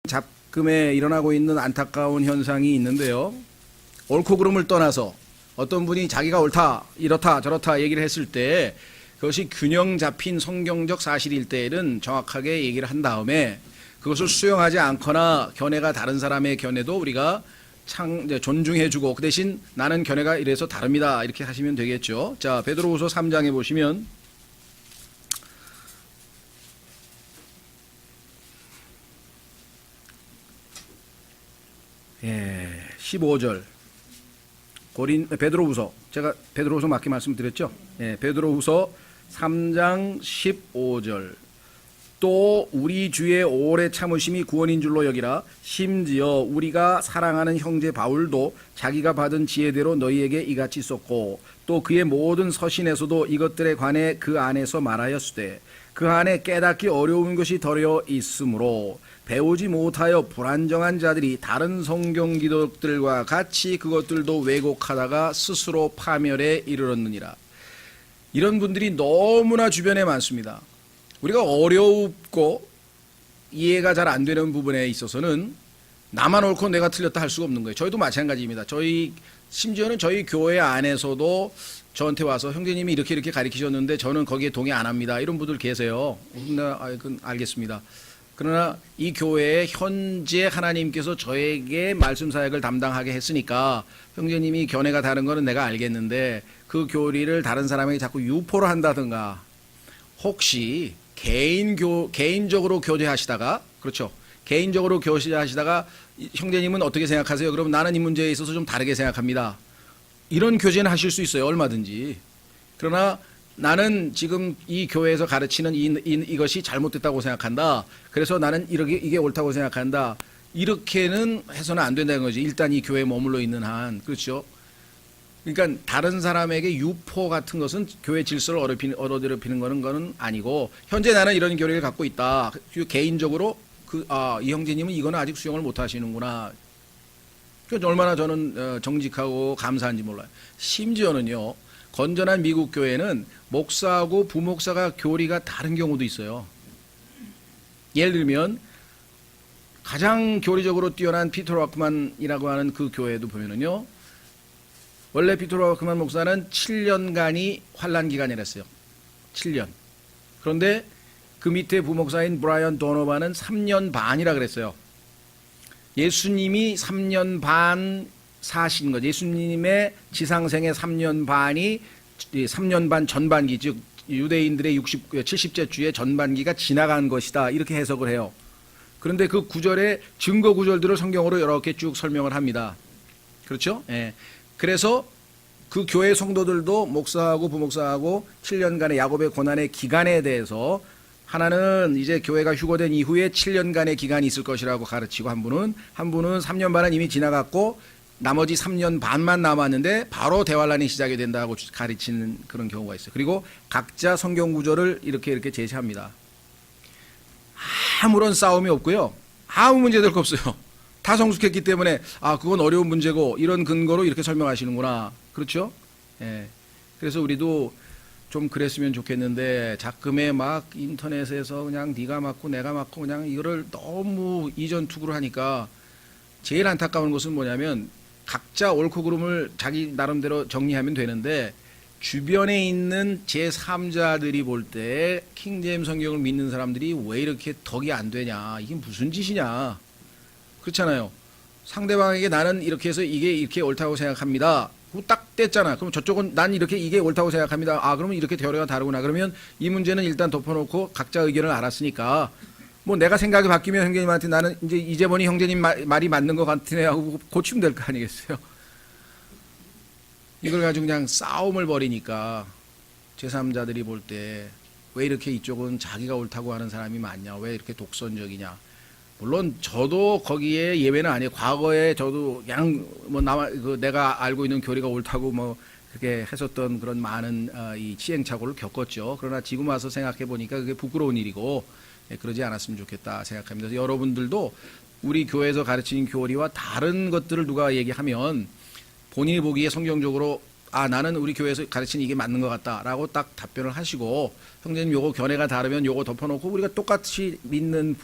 잡금에 일어나고 있는 안타까운 현상이 있는데요. 옳고 그름을 떠나서 어떤 분이 자기가 옳다, 이렇다, 저렇다 얘기를 했을 때 그것이 균형 잡힌 성경적 사실일 때에는 정확하게 얘기를 한 다음에 그것을 수용하지 않거나 견해가 다른 사람의 견해도 우리가 존중해주고 그 대신 나는 견해가 이래서 다릅니다 이렇게 하시면 되겠죠. 자, 베드로후서 3장에 보시면 15절 베드로후서, 제가 베드로후서 맞게 말씀드렸죠. 베드로후서 3장 15절 또 우리 주의 오래 참으심이 구원인 줄로 여기라. 심지어 우리가 사랑하는 형제 바울도 자기가 받은 지혜대로 너희에게 이같이 썼고 또 그의 모든 서신에서도 이것들에 관해 그 안에서 말하였으되 그 안에 깨닫기 어려운 것이 더러 있으므로 배우지 못하여 불안정한 자들이 다른 성경 기독들과 같이 그것들도 왜곡하다가 스스로 파멸에 이르렀느니라. 이런 분들이 너무나 주변에 많습니다. 우리가 어렵고 이해가 잘 안 되는 부분에 있어서는 나만 옳고 내가 틀렸다 할 수가 없는 거예요. 저희도 마찬가지입니다. 심지어는 저희 교회 안에서도 저한테 와서 형제님이 이렇게 가르치셨는데 저는 거기에 동의 안 합니다. 이런 분들 계세요. 그건 알겠습니다. 그러나 이 교회에 현재 하나님께서 저에게 말씀 사역을 담당하게 했으니까 형제님이 견해가 다른 거는 내가 알겠는데 그 교리를 다른 사람에게 자꾸 유포를 한다든가 혹시 개인적으로 교제하시다가, 그렇죠, 개인적으로 교제하시다가 형제님은 어떻게 생각하세요? 그럼 나는 이 문제에 있어서 좀 다르게 생각합니다. 이런 교제는 하실 수 있어요. 얼마든지. 그러나 나는 지금 이 교회에서 가르치는 이것이 잘못됐다고 생각한다. 그래서 나는 이게 옳다고 생각한다. 이렇게는 해서는 안 된다는 거지. 일단 이 교회에 머물러 있는 한. 그렇죠? 그러니까 다른 사람에게 유포 같은 것은 교회 질서를 얻어들이는 거는 아니고 현재 나는 이런 교리를 갖고 있다. 개인적으로 이 형제님은 이거는 아직 수용을 못 하시는구나. 그러니까 얼마나 저는 정직하고 감사한지 몰라요. 심지어는요. 건전한 미국 교회는 목사하고 부목사가 교리가 다른 경우도 있어요. 예를 들면 가장 교리적으로 뛰어난 피터 락만이라고 하는 그 교회도 보면은요. 원래 피터 락만 목사는 7년간이 환란 기간이랬어요. 7년. 그런데 그 밑에 부목사인 브라이언 도노반은 3년 반이라 그랬어요. 예수님이 3년 반 사신 것, 예수님의 지상생의 3년 반이 3년 반 전반기, 즉 유대인들의 70째 주의 전반기가 지나간 것이다. 이렇게 해석을 해요. 그런데 그 구절에 증거 구절들을 성경으로 이렇게 쭉 설명을 합니다. 그렇죠? 예. 그래서 그 교회 성도들도 목사하고 부목사하고 7년간의 야곱의 고난의 기간에 대해서 하나는 이제 교회가 휴거된 이후에 7년간의 기간이 있을 것이라고 가르치고 한 분은 3년 반은 이미 지나갔고 나머지 3년 반만 남았는데 바로 대환란이 시작이 된다고 가르치는 그런 경우가 있어요. 그리고 각자 성경 구절을 이렇게 제시합니다. 아무런 싸움이 없고요. 아무 문제될 거 없어요. 다 성숙했기 때문에 그건 어려운 문제고 이런 근거로 이렇게 설명하시는구나. 그렇죠? 예. 그래서 우리도 좀 그랬으면 좋겠는데 자금에 막 인터넷에서 그냥 네가 맞고 내가 맞고 그냥 이거를 너무 이전투구를 하니까 제일 안타까운 것은 뭐냐면 각자 옳고 그름을 자기 나름대로 정리하면 되는데 주변에 있는 제3자들이 볼 때 킹제임스 성경을 믿는 사람들이 왜 이렇게 덕이 안 되냐, 이게 무슨 짓이냐, 그렇잖아요. 상대방에게 나는 이렇게 해서 이게 이렇게 옳다고 생각합니다. 딱 뗐잖아. 그럼 저쪽은 난 이게 옳다고 생각합니다. 그러면 이렇게 교리가 다르구나. 그러면 이 문제는 일단 덮어놓고 각자 의견을 알았으니까 뭐 내가 생각이 바뀌면 형제님한테 나는 이제 보니 형제님 말이 맞는 것 같으네 하고 고치면 될 거 아니겠어요? 이걸 가지고 그냥 싸움을 벌이니까 제3자들이 볼 때 왜 이렇게 이쪽은 자기가 옳다고 하는 사람이 많냐, 왜 이렇게 독선적이냐. 물론 저도 거기에 예외는 아니에요. 과거에 저도 그냥 내가 알고 있는 교리가 옳다고 그렇게 했었던 그런 많은 이 시행착오를 겪었죠. 그러나 지금 와서 생각해 보니까 그게 부끄러운 일이고 그러지 않았으면 좋겠다 생각합니다. 그래서 여러분들도 우리 교회에서 가르치는 교리와 다른 것들을 누가 얘기하면 본인이 보기에 성경적으로 나는 우리 교회에서 가르치는 이게 맞는 것 같다라고 딱 답변을 하시고 형제님 요거 견해가 다르면 요거 덮어놓고 우리가 똑같이 믿는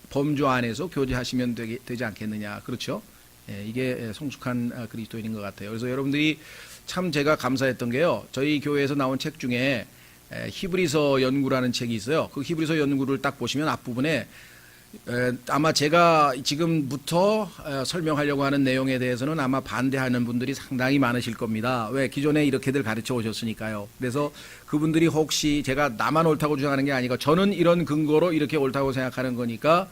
범주 안에서 교제하시면 되지 않겠느냐. 그렇죠? 예, 이게 성숙한 그리스도인인 것 같아요. 그래서 여러분들이 참 제가 감사했던 게요. 저희 교회에서 나온 책 중에 히브리서 연구라는 책이 있어요. 그 히브리서 연구를 딱 보시면 앞부분에 아마 제가 지금부터 설명하려고 하는 내용에 대해서는 아마 반대하는 분들이 상당히 많으실 겁니다. 왜? 기존에 이렇게들 가르쳐 오셨으니까요. 그래서 그분들이 혹시 제가 나만 옳다고 주장하는 게 아니고 저는 이런 근거로 이렇게 옳다고 생각하는 거니까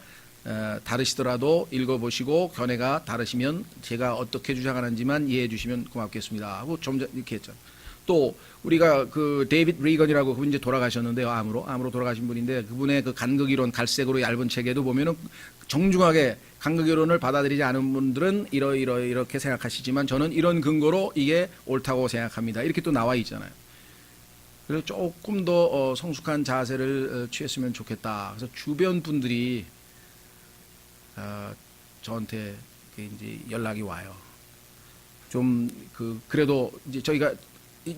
다르시더라도 읽어보시고 견해가 다르시면 제가 어떻게 주장하는지만 이해해 주시면 고맙겠습니다 하고 좀 이렇게 했죠. 또 우리가 그 데이빗 리건이라고 그분 이제 돌아가셨는데요. 암으로 돌아가신 분인데 그분의 그 간극이론 갈색으로 얇은 책에도 보면은 정중하게 간극이론을 받아들이지 않은 분들은 이렇게 생각하시지만 저는 이런 근거로 이게 옳다고 생각합니다. 이렇게 또 나와 있잖아요. 그래서 조금 더 성숙한 자세를 취했으면 좋겠다. 그래서 주변 분들이 저한테 이제 연락이 와요. 좀 그래도 이제 저희가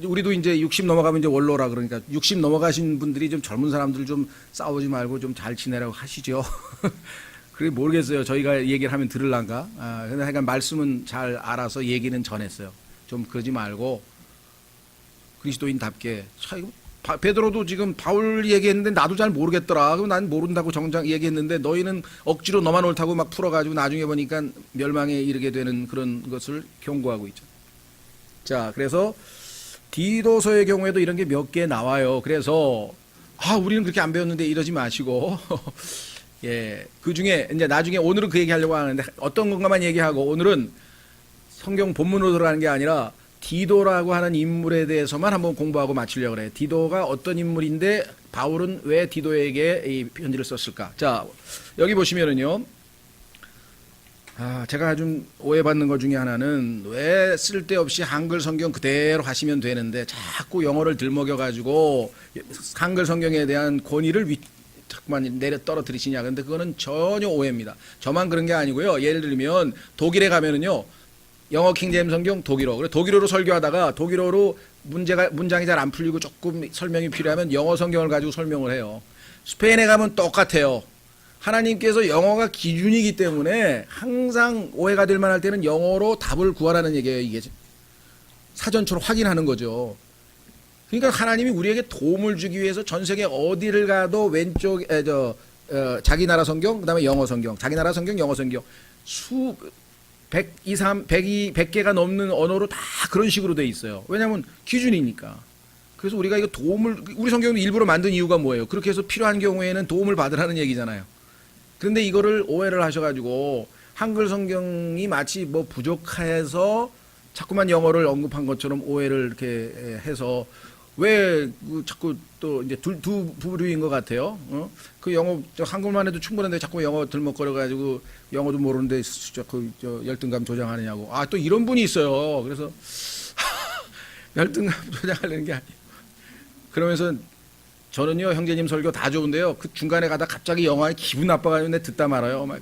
우리도 이제 60 넘어가면 이제 원로라 그러니까 60 넘어가신 분들이 좀 젊은 사람들 좀 싸우지 말고 좀 잘 지내라고 하시죠. 그게 모르겠어요. 저희가 얘기를 하면 들을란가. 근데 하여간 말씀은 잘 알아서 얘기는 전했어요. 좀 그러지 말고 그리스도인답게. 베드로도 지금 바울 얘기했는데 나도 잘 모르겠더라. 그럼 난 모른다고 정작 얘기했는데 너희는 억지로 너만 옳다고 막 풀어가지고 나중에 보니까 멸망에 이르게 되는 그런 것을 경고하고 있죠. 자, 그래서 디도서의 경우에도 이런 게 몇 개 나와요. 그래서 우리는 그렇게 안 배웠는데 이러지 마시고 예, 그 중에 이제 나중에 오늘은 그 얘기 하려고 하는데 어떤 건가만 얘기하고 오늘은 성경 본문으로 들어가는 게 아니라 디도라고 하는 인물에 대해서만 한번 공부하고 마치려고 그래요. 디도가 어떤 인물인데 바울은 왜 디도에게 이 편지를 썼을까? 자, 여기 보시면은요. 제가 좀 오해받는 것 중에 하나는 왜 쓸데없이 한글 성경 그대로 하시면 되는데 자꾸 영어를 들먹여가지고 한글 성경에 대한 권위를 자꾸만 내려 떨어뜨리시냐. 근데 그거는 전혀 오해입니다. 저만 그런 게 아니고요. 예를 들면 독일에 가면은요. 영어 킹제임스 성경 독일어. 그래 독일어로 설교하다가 독일어로 문장이 잘 안 풀리고 조금 설명이 필요하면 영어 성경을 가지고 설명을 해요. 스페인에 가면 똑같아요. 하나님께서 영어가 기준이기 때문에 항상 오해가 될 만할 때는 영어로 답을 구하라는 얘기예요. 이게 사전처럼 확인하는 거죠. 그러니까 하나님이 우리에게 도움을 주기 위해서 전 세계 어디를 가도 왼쪽 자기 나라 성경, 그다음에 영어 성경, 자기 나라 성경, 영어 성경 100개가 넘는 언어로 다 그런 식으로 돼 있어요. 왜냐하면 기준이니까. 그래서 우리가 이거 우리 성경도 일부러 만든 이유가 뭐예요? 그렇게 해서 필요한 경우에는 도움을 받으라는 얘기잖아요. 그런데 이거를 오해를 하셔가지고 한글 성경이 마치 뭐 부족해서 자꾸만 영어를 언급한 것처럼 오해를 이렇게 해서 왜 자꾸 또 이제 두 부류인 것 같아요. 그 영어 한글만 해도 충분한데 자꾸 영어 들먹거려가지고 영어도 모르는데 열등감 조장하느냐고. 또 이런 분이 있어요. 그래서 열등감 조장하려는 게 아니에요. 그러면서 저는요 형제님 설교 다 좋은데요. 그 중간에 가다 갑자기 영어에 기분 나빠가지고 내 듣다 말아요. 막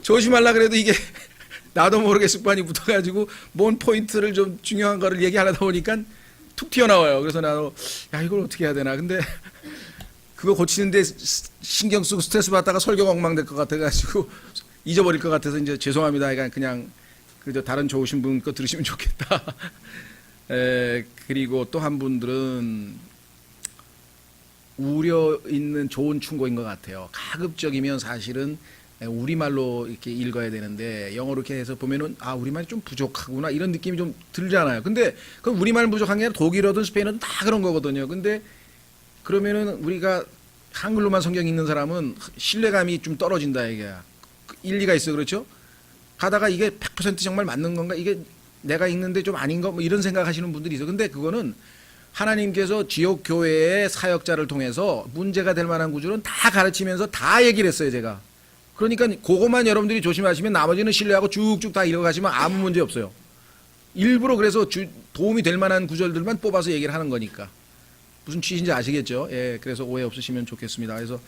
조심하려 그래도 이게 나도 모르게 습관이 붙어가지고 뭔 포인트를 좀 중요한 거를 얘기하다 보니까 툭 튀어나와요. 그래서 나도 이걸 어떻게 해야 되나. 근데 그거 고치는데 신경 쓰고 스트레스 받다가 설교가 엉망될 것 같아가지고 잊어버릴 것 같아서 이제 죄송합니다. 그냥 그저 다른 좋으신 분 거 들으시면 좋겠다. 그리고 또 한 분들은 우려 있는 좋은 충고인 것 같아요. 가급적이면 사실은 우리말로 이렇게 읽어야 되는데 영어로 이렇게 해서 보면은 우리말이 좀 부족하구나 이런 느낌이 좀 들잖아요. 근데 그럼 우리말 부족한 게 아니라 독일어든 스페인어든 다 그런 거거든요. 근데 그러면은 우리가 한글로만 성경 읽는 사람은 신뢰감이 좀 떨어진다 이게 일리가 있어. 그렇죠? 가다가 이게 100% 정말 맞는 건가? 이게 내가 읽는데 좀 아닌가? 뭐 이런 생각하시는 분들이 있어. 근데 그거는 하나님께서 지역 교회의 사역자를 통해서 문제가 될 만한 구절은 다 가르치면서 다 얘기를 했어요, 제가. 그러니까 그것만 여러분들이 조심하시면 나머지는 신뢰하고 쭉쭉 다 읽어가시면 아무 문제 없어요. 일부러 그래서 도움이 될 만한 구절들만 뽑아서 얘기를 하는 거니까. 무슨 취지인지 아시겠죠? 예, 그래서 오해 없으시면 좋겠습니다. 그래서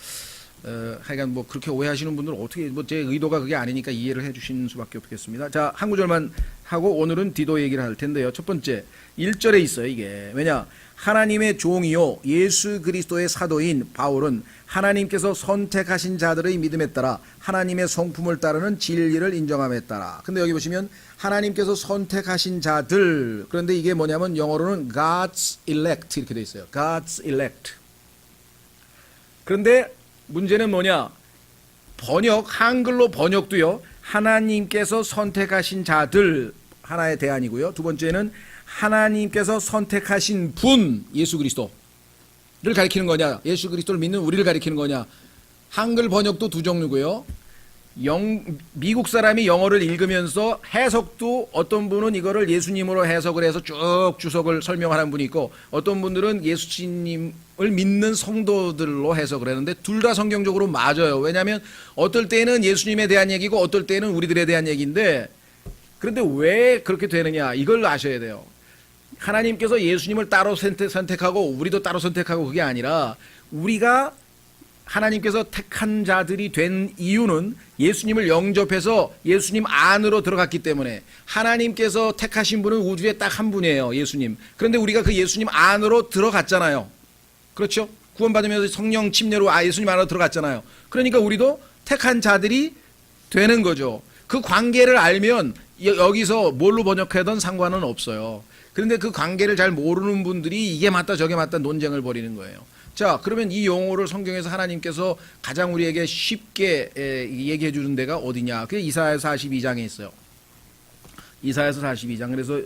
하여간 뭐 그렇게 오해하시는 분들은 어떻게 제 의도가 그게 아니니까 이해를 해주시는 수밖에 없겠습니다. 자, 한 구절만 하고 오늘은 디도 얘기를 할 텐데요. 첫 번째 1절에 있어요. 이게 왜냐 하나님의 종이요 예수 그리스도의 사도인 바울은 하나님께서 선택하신 자들의 믿음에 따라 하나님의 성품을 따르는 진리를 인정함에 따라. 근데 여기 보시면 하나님께서 선택하신 자들, 그런데 이게 뭐냐면 영어로는 God's elect 이렇게 돼 있어요. God's elect. 그런데 문제는 뭐냐? 한글로 번역도요, 하나님께서 선택하신 자들 하나의 대안이고요. 두 번째는 하나님께서 선택하신 분, 예수 그리스도를 가리키는 거냐, 예수 그리스도를 믿는 우리를 가리키는 거냐. 한글 번역도 두 종류고요. 미국 사람이 영어를 읽으면서 해석도 어떤 분은 이거를 예수님으로 해석을 해서 쭉 주석을 설명하는 분이 있고, 어떤 분들은 예수님을 믿는 성도들로 해석을 하는데 둘 다 성경적으로 맞아요. 왜냐하면 어떨 때는 예수님에 대한 얘기고 어떨 때는 우리들에 대한 얘기인데, 그런데 왜 그렇게 되느냐, 이걸 아셔야 돼요. 하나님께서 예수님을 따로 선택하고 우리도 따로 선택하고 그게 아니라, 우리가 하나님께서 택한 자들이 된 이유는 예수님을 영접해서 예수님 안으로 들어갔기 때문에. 하나님께서 택하신 분은 우주에 딱 한 분이에요, 예수님. 그런데 우리가 그 예수님 안으로 들어갔잖아요. 그렇죠? 구원받으면서 성령 침례로 예수님 안으로 들어갔잖아요. 그러니까 우리도 택한 자들이 되는 거죠. 그 관계를 알면 여기서 뭘로 번역하든 상관은 없어요. 그런데 그 관계를 잘 모르는 분들이 이게 맞다 저게 맞다 논쟁을 벌이는 거예요. 자, 그러면 이 용어를 성경에서 하나님께서 가장 우리에게 쉽게 얘기해 주는 데가 어디냐? 그게 이사야서 42장에 있어요. 이사야서 42장. 그래서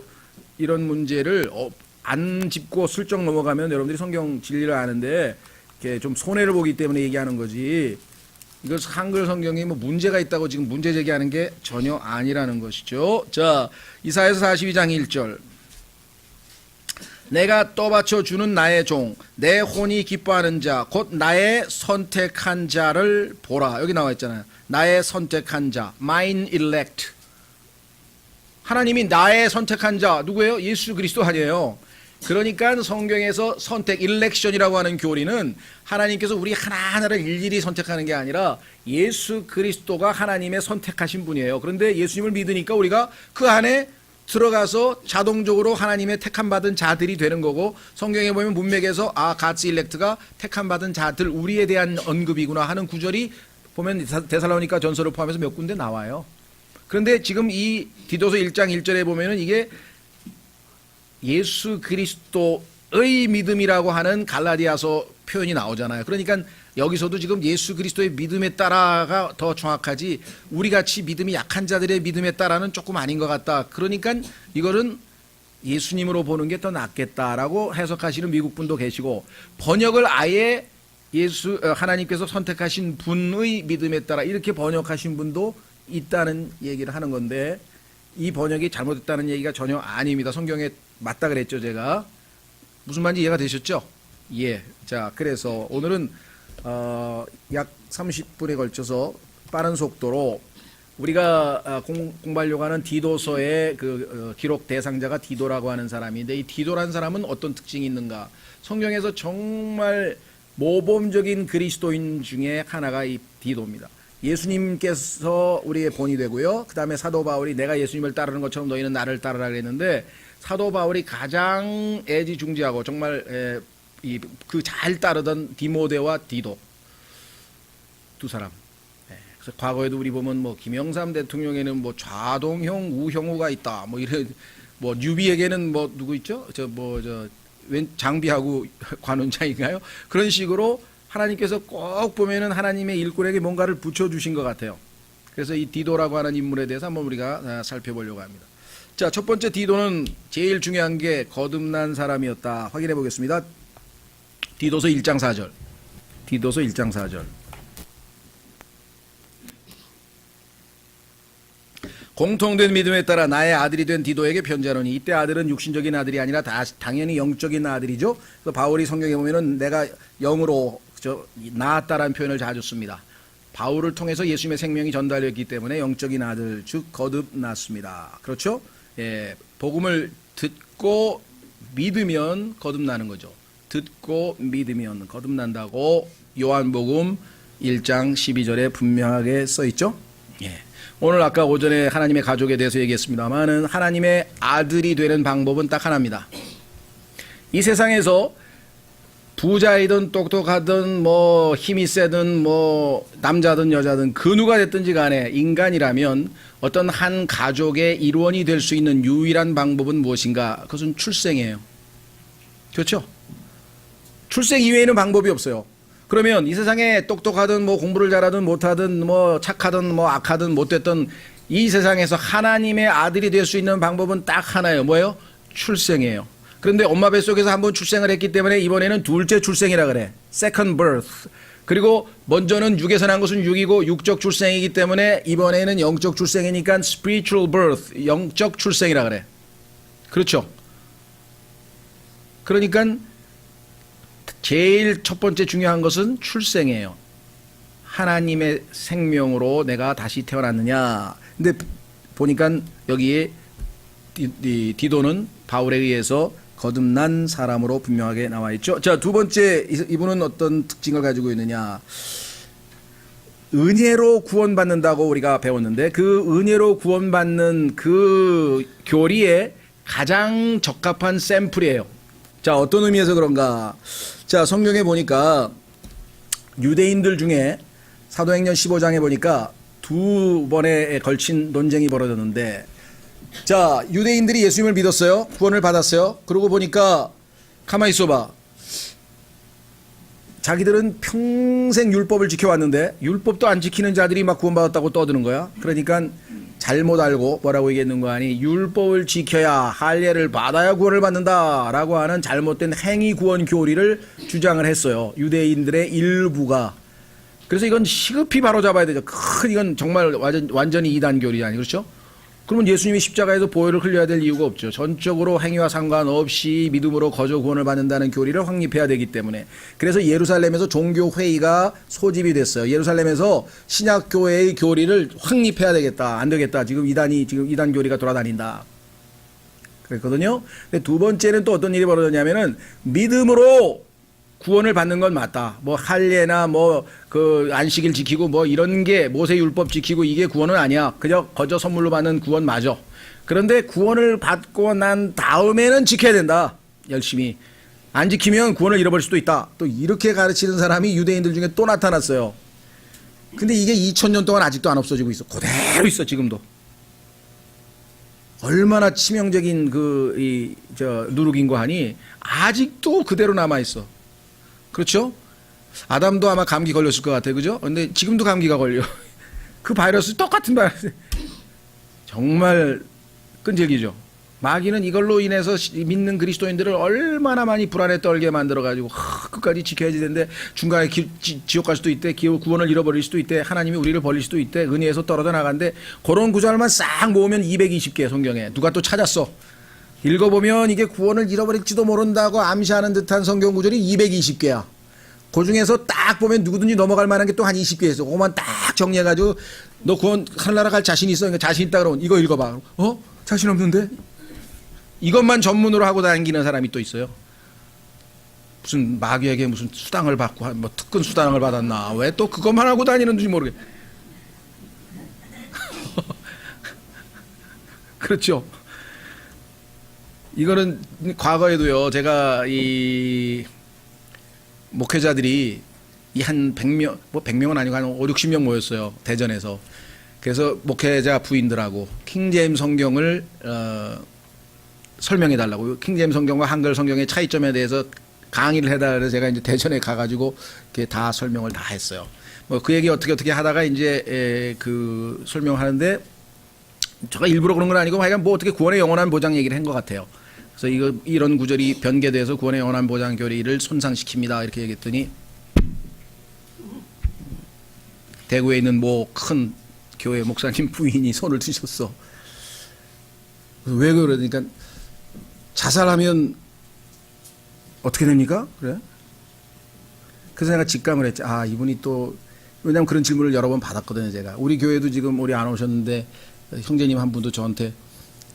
이런 문제를 안 짚고 슬쩍 넘어가면 여러분들이 성경 진리를 아는데 이렇게 좀 손해를 보기 때문에 얘기하는 거지, 이거 한글 성경이 뭐 문제가 있다고 지금 문제 제기하는 게 전혀 아니라는 것이죠. 자, 이사야서 42장 1절. 내가 떠받쳐 주는 나의 종, 내 혼이 기뻐하는 자, 곧 나의 선택한 자를 보라. 여기 나와 있잖아요. 나의 선택한 자, mine elect. 하나님이 나의 선택한 자 누구예요? 예수 그리스도 아니에요. 그러니까 성경에서 선택, 일렉션이라고 하는 교리는 하나님께서 우리 하나하나를 일일이 선택하는 게 아니라 예수 그리스도가 하나님의 선택하신 분이에요. 그런데 예수님을 믿으니까 우리가 그 안에 들어가서 자동적으로 하나님의 택함받은 자들이 되는 거고, 성경에 보면 문맥에서 God's elect가 택함받은 자들, 우리에 대한 언급이구나 하는 구절이 보면 데살로니가 전서를 포함해서 몇 군데 나와요. 그런데 지금 이 디도서 1장 1절에 보면은 이게 예수 그리스도의 믿음이라고 하는 갈라디아서 표현이 나오잖아요. 그러니까 여기서도 지금 예수 그리스도의 믿음에 따라가 더 정확하지, 우리같이 믿음이 약한 자들의 믿음에 따라는 조금 아닌 것 같다. 그러니까 이거는 예수님으로 보는 게 더 낫겠다라고 해석하시는 미국 분도 계시고, 번역을 아예 하나님께서 선택하신 분의 믿음에 따라 이렇게 번역하신 분도 있다는 얘기를 하는 건데, 이 번역이 잘못됐다는 얘기가 전혀 아닙니다. 성경에 맞다 그랬죠, 제가. 무슨 말인지 이해가 되셨죠? 예. 자, 그래서 오늘은 약 30분에 걸쳐서 빠른 속도로 우리가 공부하려고 하는 디도서의 기록 대상자가 디도라고 하는 사람인데, 이 디도라는 사람은 어떤 특징이 있는가? 성경에서 정말 모범적인 그리스도인 중에 하나가 이 디도입니다. 예수님께서 우리의 본이 되고요. 그 다음에 사도 바울이 내가 예수님을 따르는 것처럼 너희는 나를 따르라 그랬는데, 사도 바울이 가장 애지중지하고 정말 그 잘 따르던 디모데와 디도 두 사람. 그래서 과거에도 우리 보면 뭐 김영삼 대통령에는 뭐 좌동형, 우형우가 있다. 뭐 이런, 뭐 뉴비에게는 뭐 누구 있죠? 웬 장비하고 관원장인가요? 그런 식으로 하나님께서 꼭 보면은 하나님의 일꾼에게 뭔가를 붙여주신 것 같아요. 그래서 이 디도라고 하는 인물에 대해서 한번 우리가 살펴보려고 합니다. 자, 첫 번째 디도는 제일 중요한 게 거듭난 사람이었다. 확인해 보겠습니다. 디도서 1장 4절. 디도서 1장 4절. 공통된 믿음에 따라 나의 아들이 된 디도에게 편지하노니. 이때 아들은 육신적인 아들이 아니라 당연히 영적인 아들이죠. 그래서 바울이 성경에 보면은 내가 영으로 낳았다라는 표현을 자주 씁니다. 바울을 통해서 예수님의 생명이 전달됐기 때문에 영적인 아들, 즉 거듭났습니다. 그렇죠? 예, 복음을 듣고 믿으면 거듭나는 거죠. 듣고 믿으면 거듭난다고 요한복음 1장 12절에 분명하게 써있죠. 예. 오늘 아까 오전에 하나님의 가족에 대해서 얘기했습니다만은 하나님의 아들이 되는 방법은 딱 하나입니다. 이 세상에서 부자이든 똑똑하든 뭐 힘이 세든 뭐 남자든 여자든 그 누가 됐든지 간에 인간이라면 어떤 한 가족의 일원이 될 수 있는 유일한 방법은 무엇인가? 그것은 출생이에요. 그렇죠? 출생 이외에는 방법이 없어요. 그러면 이 세상에 똑똑하든 뭐 공부를 잘하든 못하든 뭐 착하든 뭐 악하든 못됐든 이 세상에서 하나님의 아들이 될 수 있는 방법은 딱 하나예요. 뭐예요? 출생이에요. 그런데 엄마 뱃속에서 한번 출생을 했기 때문에 이번에는 둘째 출생이라 그래. second birth. 그리고 먼저는 육에서 난 것은 육이고 육적 출생이기 때문에 이번에는 영적 출생이니까 spiritual birth, 영적 출생이라 그래. 그렇죠? 그러니까 제일 첫 번째 중요한 것은 출생이에요. 하나님의 생명으로 내가 다시 태어났느냐. 근데 보니까 여기에 디도는 바울에 의해서 거듭난 사람으로 분명하게 나와 있죠. 자, 두 번째, 이분은 어떤 특징을 가지고 있느냐. 은혜로 구원받는다고 우리가 배웠는데 그 은혜로 구원받는 그 교리에 가장 적합한 샘플이에요. 자, 어떤 의미에서 그런가. 자, 성경에 보니까 유대인들 중에 사도행전 15장에 보니까 두 번에 걸친 논쟁이 벌어졌는데, 자, 유대인들이 예수님을 믿었어요. 구원을 받았어요. 그러고 보니까 가만히 있어봐. 자기들은 평생 율법을 지켜왔는데 율법도 안 지키는 자들이 막 구원받았다고 떠드는 거야. 그러니까 잘못 알고 뭐라고 얘기했는 거 아니, 율법을 지켜야 할례를 받아야 구원을 받는다라고 하는 잘못된 행위 구원 교리를 주장을 했어요. 유대인들의 일부가. 그래서 이건 시급히 바로잡아야 되죠. 이건 정말 완전히 이단 교리 아니, 그렇죠? 그러면 예수님이 십자가에서 보혈을 흘려야 될 이유가 없죠. 전적으로 행위와 상관없이 믿음으로 거저 구원을 받는다는 교리를 확립해야 되기 때문에. 그래서 예루살렘에서 종교회의가 소집이 됐어요. 예루살렘에서 신약교회의 교리를 확립해야 되겠다. 안 되겠다. 지금 이단 교리가 돌아다닌다. 그랬거든요. 근데 두 번째는 또 어떤 일이 벌어졌냐면은 믿음으로 구원을 받는 건 맞다. 뭐 할례나 뭐 그 안식일 지키고 뭐 이런 게 모세 율법 지키고 이게 구원은 아니야. 그저 거저 선물로 받는 구원 맞아. 그런데 구원을 받고 난 다음에는 지켜야 된다. 열심히. 안 지키면 구원을 잃어버릴 수도 있다. 또 이렇게 가르치는 사람이 유대인들 중에 또 나타났어요. 근데 이게 2000년 동안 아직도 안 없어지고 있어. 그대로 있어 지금도. 얼마나 치명적인 누룩인 거 하니 아직도 그대로 남아 있어. 그렇죠? 아담도 아마 감기 걸렸을 것 같아요. 그죠? 근데 지금도 감기가 걸려. 그 바이러스 똑같은 바이러스. 정말 끈질기죠. 마귀는 이걸로 인해서 믿는 그리스도인들을 얼마나 많이 불안에 떨게 만들어가지고 끝까지 지켜야지 되는데 중간에 지옥 갈 수도 있대. 구원을 잃어버릴 수도 있대. 하나님이 우리를 버릴 수도 있대. 은혜에서 떨어져 나간대. 그런 구절만 싹 모으면 220개 성경에. 누가 또 찾았어. 읽어보면 이게 구원을 잃어버릴지도 모른다고 암시하는 듯한 성경 구절이 220개야. 그 중에서 딱 보면 누구든지 넘어갈 만한 게 또 한 20개 있어. 그것만 딱 정리해가지고 너 구원 하늘나라 갈 자신 있어? 그러니까 자신 있다 그러면 이거 읽어봐. 자신 없는데? 이것만 전문으로 하고 다니는 사람이 또 있어요. 무슨 마귀에게 무슨 수당을 받고 뭐 특근 수당을 받았나? 왜 또 그것만 하고 다니는지 모르겠. 그렇죠. 이거는 과거에도요. 제가 이 목회자들이 이 한 100명, 뭐 100명은 아니고 한 5, 60명 모였어요. 대전에서. 그래서 목회자 부인들하고 킹제임스 성경을 설명해 달라고. 킹제임스 성경과 한글 성경의 차이점에 대해서 강의를 해달라 그래서 제가 이제 대전에 가가지고 이렇게 다 설명을 다 했어요. 뭐 그 얘기 어떻게 하다가 이제 그 설명하는데 제가 일부러 그런 건 아니고 하여간 뭐 어떻게 구원의 영원한 보장 얘기를 한 것 같아요. 그래서 이런 구절이 변개돼서 구원의 영원한 보장 교리를 손상시킵니다. 이렇게 얘기했더니 대구에 있는 뭐 큰 교회 목사님 부인이 손을 드셨어. 왜 그러니까 자살하면 어떻게 됩니까? 그래? 그래서 내가 직감을 했지. 아, 이분이 또 왜냐면 그런 질문을 여러 번 받았거든요. 제가 우리 교회도 지금 우리 안 오셨는데 형제님 한 분도 저한테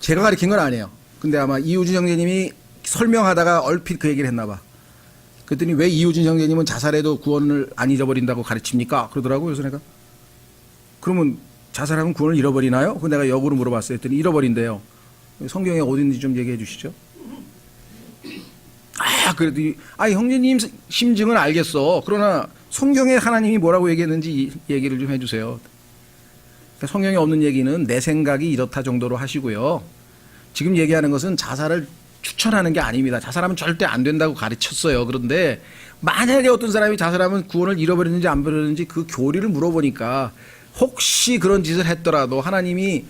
제가 가르친 건 아니에요. 근데 아마 이우진 형제님이 설명하다가 얼핏 그 얘기를 했나 봐. 그랬더니 왜 이우진 형제님은 자살해도 구원을 안 잃어버린다고 가르칩니까? 그러더라고요. 그래서 내가 그러면 자살하면 구원을 잃어버리나요? 그 내가 역으로 물어봤어요. 했더니 잃어버린대요. 성경에 어디 있는지 좀 얘기해 주시죠. 그랬더니 아니 형제님 심증은 알겠어. 그러나 성경에 하나님이 뭐라고 얘기했는지 얘기를 좀 해주세요. 성경에 없는 얘기는 내 생각이 이렇다 정도로 하시고요. 지금 얘기하는 것은 자살을 추천하는 게 아닙니다. 자살하면 절대 안 된다고 가르쳤어요. 그런데 만약에 어떤 사람이 자살하면 구원을 잃어버렸는지 안 잃어버렸는지 그 교리를 물어보니까 혹시 그런 짓을 했더라도 하나님이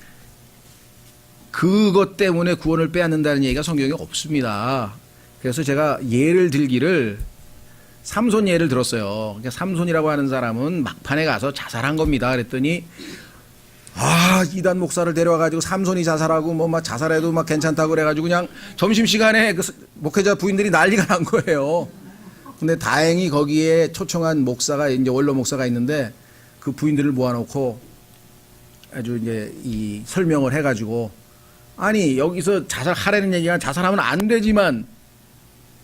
그것 때문에 구원을 빼앗는다는 얘기가 성경에 없습니다. 그래서 제가 예를 들기를 삼손 예를 들었어요. 그러니까 삼손이라고 하는 사람은 막판에 가서 자살한 겁니다. 그랬더니 이단 목사를 데려와가지고 삼손이 자살하고 뭐 막 자살해도 막 괜찮다고 그래가지고 그냥 점심시간에 그 목회자 부인들이 난리가 난 거예요. 근데 다행히 거기에 초청한 목사가 이제 원로 목사가 있는데 그 부인들을 모아놓고 아주 이제 이 설명을 해가지고 아니 여기서 자살하라는 얘기가 자살하면 안 되지만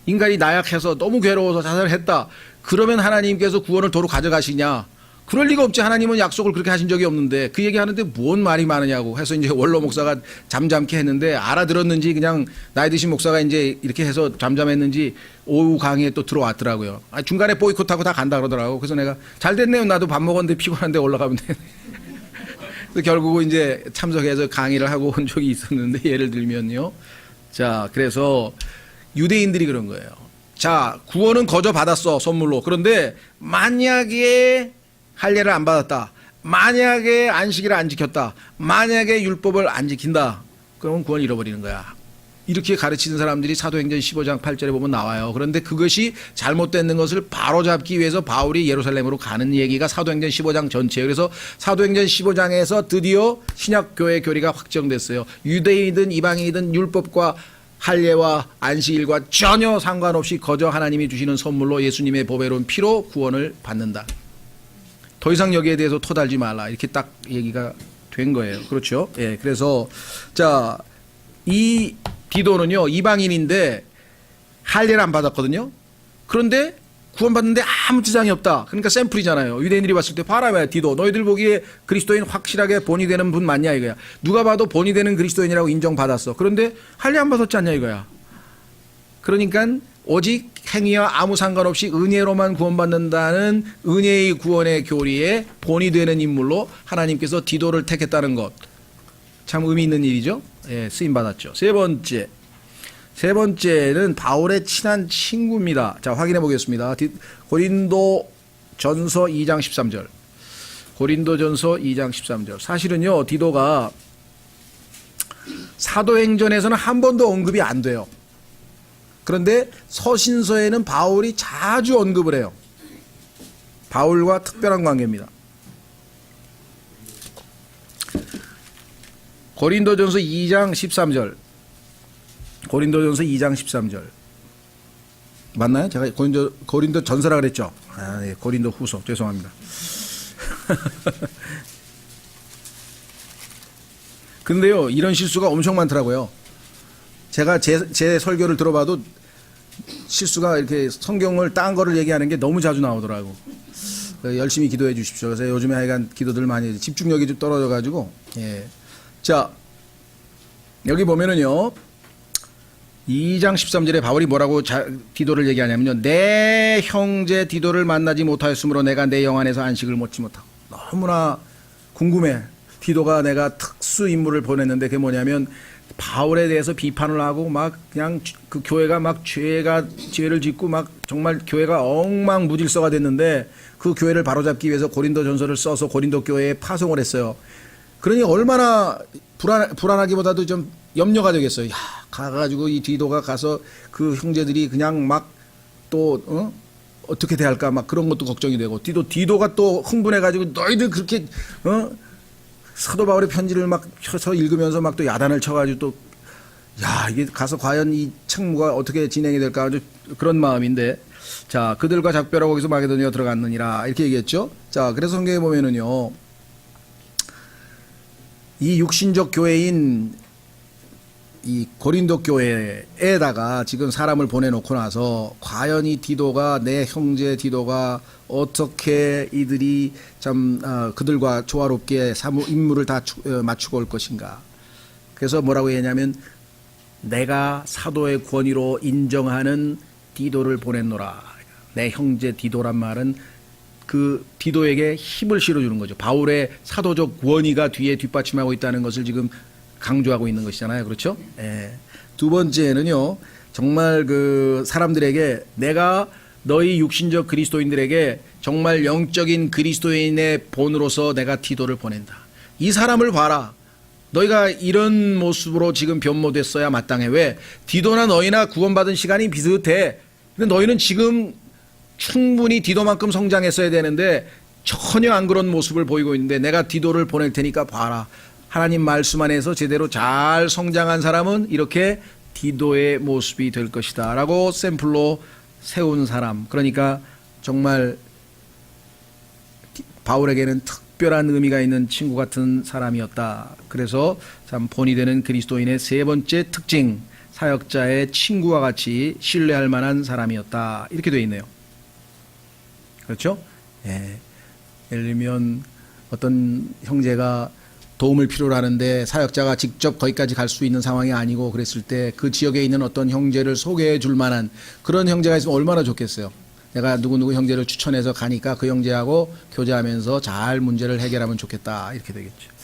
인간이 나약해서 너무 괴로워서 자살을 했다. 그러면 하나님께서 구원을 도로 가져가시냐? 그럴 리가 없지. 하나님은 약속을 그렇게 하신 적이 없는데 그 얘기하는데 뭔 말이 많으냐고 해서 이제 원로 목사가 잠잠케 했는데 알아들었는지 그냥 나이 드신 목사가 이제 이렇게 해서 잠잠했는지 오후 강의에 또 들어왔더라고요. 중간에 보이콧하고 다 간다 그러더라고. 그래서 내가 잘 됐네요. 나도 밥 먹었는데 피곤한데 올라가면 돼. 그래서 결국은 이제 참석해서 강의를 하고 온 적이 있었는데 예를 들면요. 자, 그래서 유대인들이 그런 거예요. 자, 구원은 거저 받았어 선물로. 그런데 만약에 할례를 안 받았다. 만약에 안식일을 안 지켰다. 만약에 율법을 안 지킨다. 그러면 구원 잃어버리는 거야. 이렇게 가르치는 사람들이 사도행전 15장 8절에 보면 나와요. 그런데 그것이 잘못된 것을 바로잡기 위해서 바울이 예루살렘으로 가는 얘기가 사도행전 15장 전체예요. 그래서 사도행전 15장에서 드디어 신약교회 교리가 확정됐어요. 유대인이든 이방인이든 율법과 할례와 안식일과 전혀 상관없이 거저 하나님이 주시는 선물로 예수님의 보배로운 피로 구원을 받는다. 더 이상 여기에 대해서 토달지 말라. 이렇게 딱 얘기가 된 거예요. 그렇죠? 예. 그래서 자, 이 디도는요, 이방인인데 할례를 안 받았거든요. 그런데 구원받는데 아무 지장이 없다. 그러니까 샘플이잖아요. 유대인들이 봤을 때 봐라, 디도. 너희들 보기에 그리스도인 확실하게 본이 되는 분 맞냐 이거야. 누가 봐도 본이 되는 그리스도인이라고 인정받았어. 그런데 할례 안 받았지 않냐 이거야. 그러니까 오직 행위와 아무 상관없이 은혜로만 구원받는다는 은혜의 구원의 교리에 본이 되는 인물로 하나님께서 디도를 택했다는 것. 참 의미 있는 일이죠. 예, 쓰임받았죠. 세 번째는 바울의 친한 친구입니다. 자, 확인해 보겠습니다. 고린도 전서 2장 13절. 고린도 전서 2장 13절. 사실은요, 디도가 사도행전에서는 한 번도 언급이 안 돼요. 그런데 서신서에는 바울이 자주 언급을 해요. 바울과 특별한 관계입니다. 고린도전서 2장 13절. 고린도전서 2장 13절. 맞나요? 제가 고린도 전서라 그랬죠? 아, 네. 고린도 후서. 죄송합니다. 근데요, 이런 실수가 엄청 많더라고요. 제가 제 설교를 들어봐도 실수가 이렇게 성경을 딴 거를 얘기하는 게 너무 자주 나오더라고. 열심히 기도해 주십시오. 그래서 요즘에 하여간 기도들 많이 집중력이 좀 떨어져가지고. 예. 자, 여기 보면은요, 2장 13절에 바울이 뭐라고 디도를 얘기하냐면요. 내 형제 디도를 만나지 못하였으므로 내가 내 영 안에서 안식을 못하고. 너무나 궁금해. 디도가 내가 특수 임무를 보냈는데 그게 뭐냐면 바울에 대해서 비판을 하고 막 그냥 그 교회가 막 죄를 짓고 막 정말 교회가 엉망무질서가 됐는데 그 교회를 바로잡기 위해서 고린도 전서를 써서 고린도 교회에 파송을 했어요. 그러니 얼마나 불안하기보다도 좀 염려가 되겠어요. 야, 가가지고 이 디도가 가서 그 형제들이 그냥 막 또 어떻게 대할까 막 그런 것도 걱정이 되고 디도가 또 흥분해가지고 너희들 그렇게 사도 바울의 편지를 막 펴서 읽으면서 막 또 야단을 쳐가지고 또 야, 이게 가서 과연 이 책무가 어떻게 진행이 될까 아주 그런 마음인데 자, 그들과 작별하고 거기서 마게도니아 들어갔느니라 이렇게 얘기했죠. 자, 그래서 성경에 보면은요, 이 육신적 교회인 이 고린도 교회에다가 지금 사람을 보내놓고 나서 과연 이 디도가 내 형제 디도가 어떻게 이들이 참 그들과 조화롭게 임무를 다 맞추고 올 것인가. 그래서 뭐라고 했냐면 내가 사도의 권위로 인정하는 디도를 보냈노라. 내 형제 디도란 말은 그 디도에게 힘을 실어주는 거죠. 바울의 사도적 권위가 뒤에 뒷받침하고 있다는 것을 지금 강조하고 있는 것이잖아요. 그렇죠? 예. 두 번째는요, 정말 그 사람들에게 내가 너희 육신적 그리스도인들에게 정말 영적인 그리스도인의 본으로서 내가 디도를 보낸다. 이 사람을 봐라. 너희가 이런 모습으로 지금 변모됐어야 마땅해. 왜? 디도나 너희나 구원받은 시간이 비슷해. 근데 너희는 지금 충분히 디도만큼 성장했어야 되는데 전혀 안 그런 모습을 보이고 있는데 내가 디도를 보낼 테니까 봐라. 하나님 말씀 안에서 제대로 잘 성장한 사람은 이렇게 디도의 모습이 될 것이다 라고 샘플로 세운 사람. 그러니까 정말 바울에게는 특별한 의미가 있는 친구 같은 사람이었다. 그래서 참 본이 되는 그리스도인의 세 번째 특징, 사역자의 친구와 같이 신뢰할 만한 사람이었다. 이렇게 되어 있네요. 그렇죠? 예. 예를 들면 어떤 형제가 도움을 필요로 하는데 사역자가 직접 거기까지 갈 수 있는 상황이 아니고 그랬을 때 그 지역에 있는 어떤 형제를 소개해 줄 만한 그런 형제가 있으면 얼마나 좋겠어요. 내가 누구누구 형제를 추천해서 가니까 그 형제하고 교제하면서 잘 문제를 해결하면 좋겠다. 이렇게 되겠죠.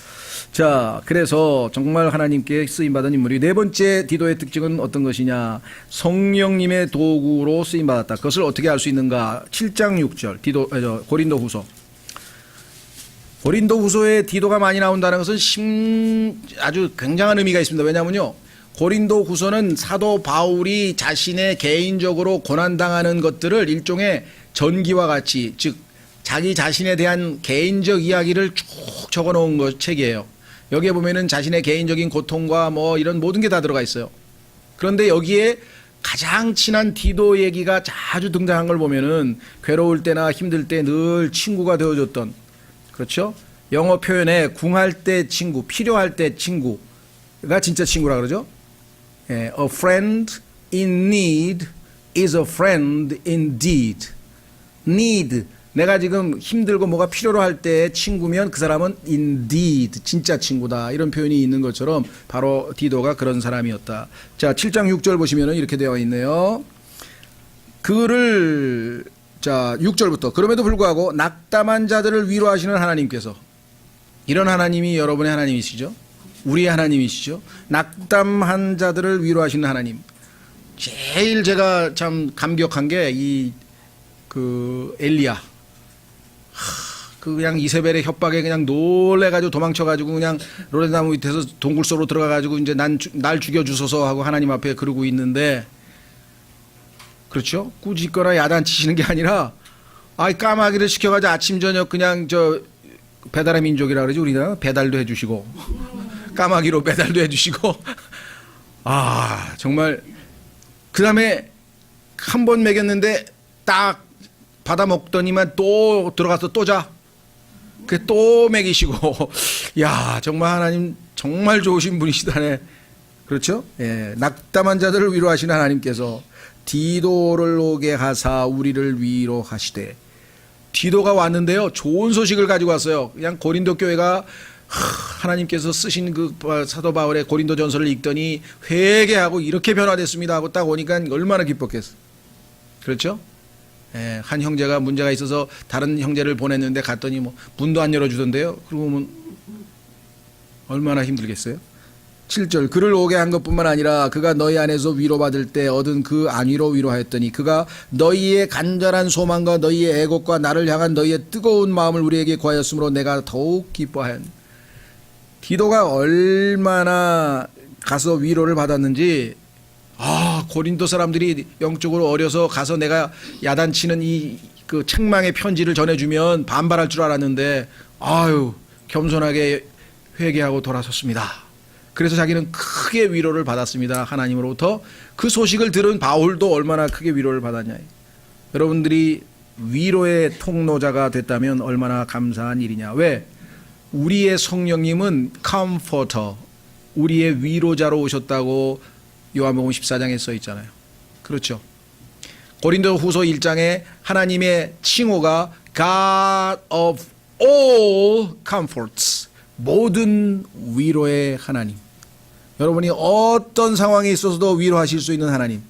자, 그래서 정말 하나님께 쓰임받은 인물이 네 번째 디도의 특징은 어떤 것이냐. 성령님의 도구로 쓰임받았다. 그것을 어떻게 알 수 있는가. 7장 6절 고린도 후서. 고린도 후서에 디도가 많이 나온다는 것은 아주 굉장한 의미가 있습니다. 왜냐하면요, 고린도 후서는 사도 바울이 자신의 개인적으로 고난당하는 것들을 일종의 전기와 같이, 즉 자기 자신에 대한 개인적 이야기를 쭉 적어놓은 책이에요. 여기에 보면은 자신의 개인적인 고통과 뭐 이런 모든 게 다 들어가 있어요. 그런데 여기에 가장 친한 디도 얘기가 자주 등장한 걸 보면은 괴로울 때나 힘들 때 늘 친구가 되어줬던, 그렇죠? 영어 표현에 궁할 때 친구, 필요할 때 친구가 진짜 친구라 그러죠? 예, a friend in need is a friend indeed. need, 내가 지금 힘들고 뭐가 필요로 할 때 친구면 그 사람은 indeed, 진짜 친구다. 이런 표현이 있는 것처럼 바로 디도가 그런 사람이었다. 자, 7장 6절 보시면 이렇게 되어 있네요. 자, 6절부터. 그럼에도 불구하고 낙담한 자들을 위로하시는 하나님께서, 이런 하나님이 여러분의 하나님이시죠? 우리의 하나님이시죠? 낙담한 자들을 위로하시는 하나님. 제일 제가 참 감격한 게 엘리야. 그냥 이세벨의 협박에 그냥 놀래가지고 도망쳐가지고 그냥 로레나무 밑에서 동굴 속으로 들어가가지고 이제 날 죽여주소서 하고 하나님 앞에 그러고 있는데, 그렇죠? 꾸짖거나 야단치시는 게 아니라, 까마귀를 시켜가지고 아침 저녁 그냥 배달의 민족이라 그러지, 우리나라 배달도 해주시고 까마귀로 배달도 해주시고 정말. 그 다음에 한 번 먹였는데 딱 받아 먹더니만 또 들어가서 또 자. 또 먹이시고 야, 정말 하나님 정말 좋으신 분이시다네. 그렇죠? 예, 낙담한 자들을 위로하시는 하나님께서 디도를 오게 하사 우리를 위로하시되. 디도가 왔는데요, 좋은 소식을 가지고 왔어요. 그냥 고린도 교회가 하나님께서 쓰신 그 사도 바울의 고린도 전서를 읽더니 회개하고 이렇게 변화됐습니다 하고 딱 오니까 얼마나 기뻤겠어. 그렇죠? 예, 한 형제가 문제가 있어서 다른 형제를 보냈는데 갔더니 뭐 문도 안 열어주던데요. 그러면 얼마나 힘들겠어요? 7절, 그를 오게 한 것뿐만 아니라 그가 너희 안에서 위로받을 때 얻은 그 안위로 위로하였더니 그가 너희의 간절한 소망과 너희의 애곡과 나를 향한 너희의 뜨거운 마음을 우리에게 구하였으므로 내가 더욱 기뻐하였노라. 디도가 얼마나 가서 위로를 받았는지, 고린도 사람들이 영적으로 어려서 가서 내가 야단치는 그 책망의 편지를 전해주면 반발할 줄 알았는데 겸손하게 회개하고 돌아섰습니다. 그래서 자기는 크게 위로를 받았습니다. 하나님으로부터. 그 소식을 들은 바울도 얼마나 크게 위로를 받았냐. 여러분들이 위로의 통로자가 됐다면 얼마나 감사한 일이냐. 왜? 우리의 성령님은 컴포터, 우리의 위로자로 오셨다고 요한복음 14장에 써 있잖아요. 그렇죠? 고린도 후서 1장에 하나님의 칭호가 God of all comforts, 모든 위로의 하나님. 여러분이 어떤 상황에 있어서도 위로하실 수 있는 하나님.